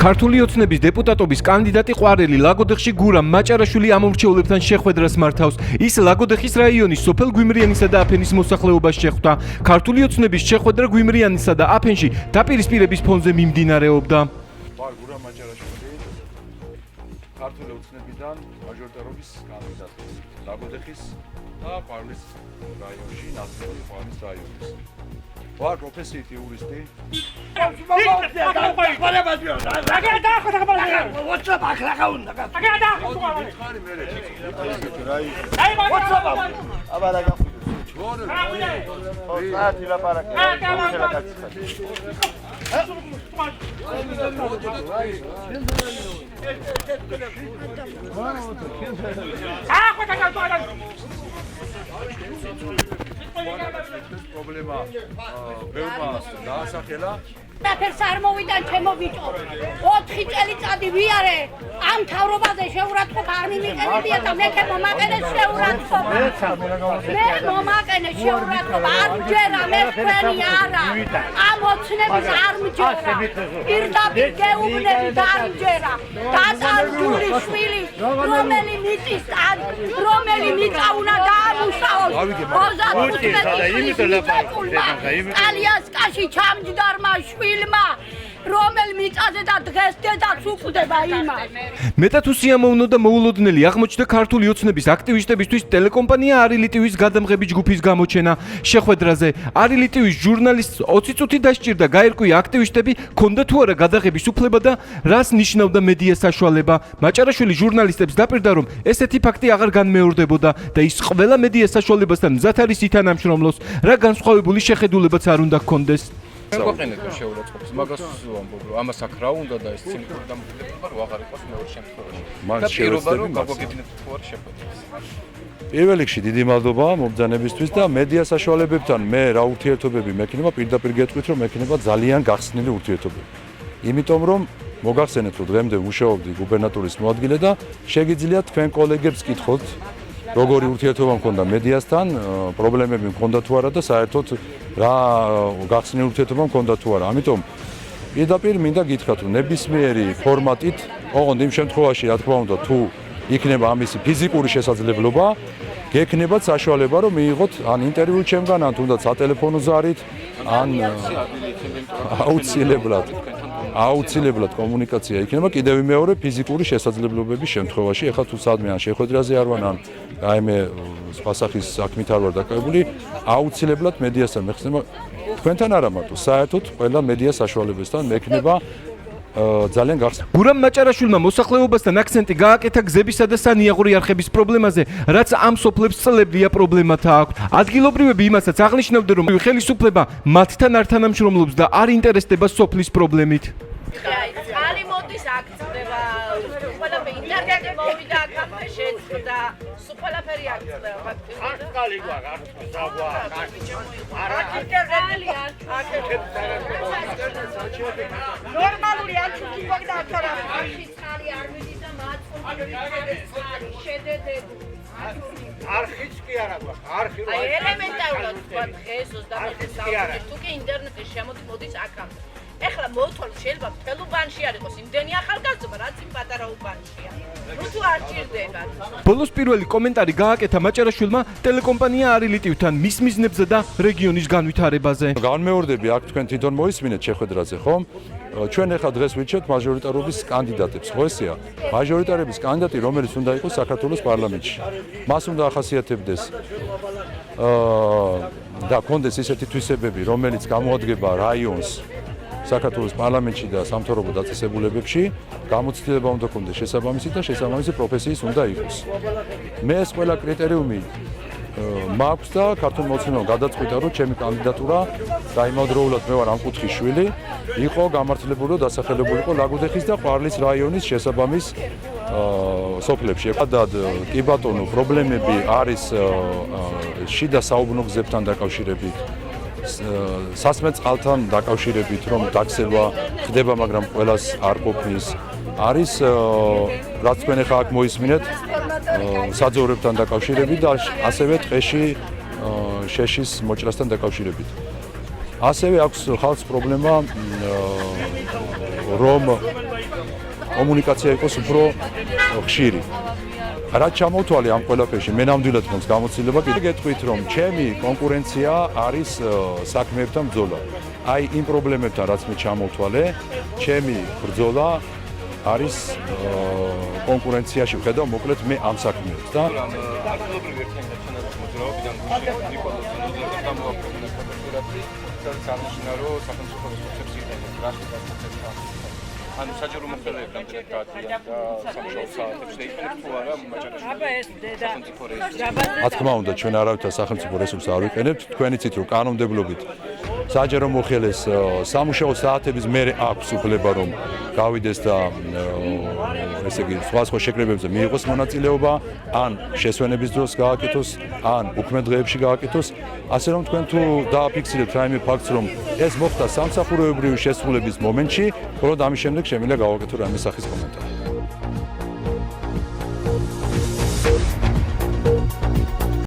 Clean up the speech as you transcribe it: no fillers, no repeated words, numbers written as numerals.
ქართული ოცნების დეპუტატობის კანდიდატი ყვარელი ლაგოდეხში გურამ მაჭარაშვილი ამომრჩეულებთან შეხვედრას მართავს. ის ლაგოდეხის რაიონის სოფელ გვიმრიანისა და აფენის მოსახლეობას შეხვდა. ქართული ოცნების შეხვედრა გვიმრიანისა და აფენში დაპირისპირების ფონზე მიმდინარეობდა. გურამ მაჭარაშვილი ქართული ოცნებიდან მაჟორიტარობის კანდიდატი ლაგოდეხის და ყვარლის რაიონში, ნაციონალური ყვარლის რაიონის. ვარ პროფესიით იურისტი. პრობლემა ბევრმა დაასახელა. ნაფერს არ მოვიდა ჩემო ბიჭო. 4 წელიწადი ვიარე ამ თავრობაზე შეურაცხყოფა არ მიმიყენებია და მე მომაყენე შეურაცხყოფა. მე მომაყენე შეურაცხყოფა არ მჯერა მე თქვენი არა. ამ ოცნების არ მჯერა. პირდაპირ გეუბნები და არ მჯერა. დაწარჯული შვილი რომელი მიწის ან რომელი მიწა უნდა დაამუშავოს. 35 ალიასკაში ჩამჯდარმა შვილმა რომელ მიწაზე და დღეს დედაც უყვდება იმას. მეტად უსიამოვნო და მოულოდნელი აღმოჩნდა ქართული ოცნების აქტივისტებისთვის ტელეკომპანია არილი ტივის გადამღები ჯგუფის გამოჩენა. შეხვედრაზე არილი ტივის ჟურნალისტს 20 წუთი დასჭირდა გაერკვია აქტივისტები ქონდა თუ არა გადაღების უფლება და რას ნიშნავდა მედია საშუალება. მაჭარაშვილი ჟურნალისტებს დაპირდა რომ ესეთი ფაქტი აღარ განმეორდებოდა და ის ყველა მედია საშუალებასთან მზად არის ითანამშრომლოს, რა განსხვავებული შეხედულებაც არ უნდა ჰქონდეს. მოყენეთ შეურაცხყოფას, მაგას ვამბობ, რომ ამას აქ რა უნდა და ეს ცინიკური დამოკიდებულება რო აღარ იყოს მეორე შემთხვევაში. და პირობა რომ გაგვაგებინეთ თუ არა შეხვედრას. პირველ რიგში დიდი მადლობა მომბრძანებისთვის და მედია საშუალებებთან მე რა ურთიერთობები მექნება პირდაპირ გეტყვით რომ მექნება ძალიან გახსნილი ურთიერთობები. იმიტომ რომ მოგახსენეთ რომ დღემდე მუშაობდი გუბერნატურის მოადგილე და შეგიძლიათ თქვენ კოლეგებს კითხოთ როგორი ურთიერთობა მქონდა მედიასთან, პრობლემები მქონდა თუ არა და საერთოდ რა გახსნილი ურთიერთობა მქონდა თუ არა. ამიტომ პირდაპირ მინდა გითხრათ, რომ ნებისმიერი ფორმატით, ოღონდ იმ შემთხვევაში, რა თქმა უნდა, თუ იქნება ამისი ფიზიკური შესაძლებლობა, გექნებათ საშუალება, რომ მიიღოთ ან ინტერვიუ ჩემგან, ან თუნდაც სატელეფონო ზარით, ან აუცილებლად კომუნიკაცია იქნება კიდევ მეორე ფიზიკური შესაძლებლობების შემთხვევაში. ეხლა თუ სადმე ან შეხვედრაზე არ ვარ, ან რაიმე სხვა სახის საქმით არ ვარ დაკავებული, აუცილებლად მედიასთან მეხსნება თქვენთან არა მარტო, საერთოდ ყველა მედია საშუალებასთან მექნება ძალიან გახსნა. გურამ მაჭარაშვილმა მოსახლეობასთან აქცენტი გააკეთა გზებისა და სანიაღური არხების პრობლემაზე, რაც ამ სოფლებს წლებია პრობლემათა აქვთ. ადგილობრივები იმასაც აღნიშნავდნენ, რომ ხელისუფლება მათთან არ თანამშრომლობს და არ ინტერესდება სოფლის პრობლემით. ხალი მოდის აქ წდება, ყველაფერი ინტერნეტი მოვიდა აქამდე შეწყდა, ყველაფერი აქ წდება. ხალი გვაქვს, ნორმალური არ ჩუქი და ახლა ხალი არ მიდის და მაწყობი შედედები. არხიც კი არა გვაქვს, არხი რა. აი ელემენტარულად თქვა დღეს 25 საუკუნის თუ კი ინტერნეტი შემოდის აქამდე. ეხლა მოვთვალ შეიძლება თელუბანში არ იყოს იმდენი ახალგაზრდა, რაც იმ პატარა უბანშია. ნუ თუ არ ჭირდება. ბოლოს პირველი კომენტარი გააკეთა მაჭარაშვილმა ტელეკომპანია არილი ტივთან მის მიზნებზე და რეგიონის განვითარებაზე. განმეორდები აქ თქვენ თვითონ მოისმინეთ შეხვედრაზე, ხომ? ჩვენ ახლა დღეს ვიჩვენებთ მაჟორიტარობის კანდიდატებს, ხო ესეა? მაჟორიტარების კანდიდატი, რომელიც უნდა იყოს საქართველოს პარლამენტში. მას უნდა ახასიათებდეს და კონდეს ისეთი თვისებები, რომელიც გამოადგება რაიონს საქართველოს პარლამენტში და სამთავრობო დაწესებულებებში, გამოცდილება უნდა ქონდეს შესაბამისი და შესაბამისი პროფესიის უნდა იყოს. მე ეს ყველა კრიტერიუმი მაქვს და ქართულ მოცემამ გადაწყვიტა, რომ ჩემი კანდიდატურა და იმავდროულად მე ვარ ამ კუთხის შვილი, იყო გამართლებული და დასახელებული იყო ლაგოდეხის და ყვარლის რაიონის შესაბამის სოფლებში. კი ბატონო, პრობლემები არის შიდა საუბნო გზებთან დაკავშირებით. სასმე წყალთან დაკავშირებით, რომ დაქცევა ხდება, მაგრამ ყველას არ ყოფნის. არის რაც თქვენ ახლა აქ მოისმინეთ, საძოვრებთან დაკავშირებით და ასევე ტყეში შეშის მოჭრასთან დაკავშირებით. ასევე აქვს ხალხს პრობლემა, რომ კომუნიკაცია იყოს უფრო ხშირი. რაც ჩამოვთვალე ამ ყველაფერში, მე ნამდვილად მომს გამოცდილება კიდე გეტყვით, რომ ჩემი კონკურენცია არის საქმეებთან ბრძოლა. აი იმ პრობლემებთან, რაც მე ჩამოვთვალე, ჩემი ბრძოლა არის კონკურენციაში ვხედავ მოკლედ მე ამ საქმეებს და აქტიობრივი ერთმანეთთან შენაძის მოძრაობიდან ნიკოლოზ ნოზერთან გამოაქვეყნა ფოტოგრაფი, სადაც აღნიშნა, რომ სახელმწიფო რესურსებს იყენებს რაშტის ანუ საჯარო მომხმარებლებთან დადიან და სამშობლო საათებს დაიყენებს თუ არა მაჭარაში. აბა ეს დედა. რა თქმა უნდა, ჩვენ არავითარ სახელმწიფო რესურსს არ ვიყენებთ, თქვენ იცით რომ კანონმდებლობით საჯარო მოხელეს სამუშაო საათების მერე აქვს უფლება რომ გავიდეს და ესე იგი სხვა შეკრებებზე მიიღოს მონაწილეობა, ან შესვენების დროს გააკეთოს, ან უქმე დღეებში გააკეთოს, ასე რომ თქვენ თუ დააფიქსირებთ რაიმე ფაქტს, რომ ეს მოხდა სამსახურეობრივი შესრულების მომენტში, მხოლოდ ამის შემდეგ შემიძლია გავაკეთო რაიმე სახის კომენტარი.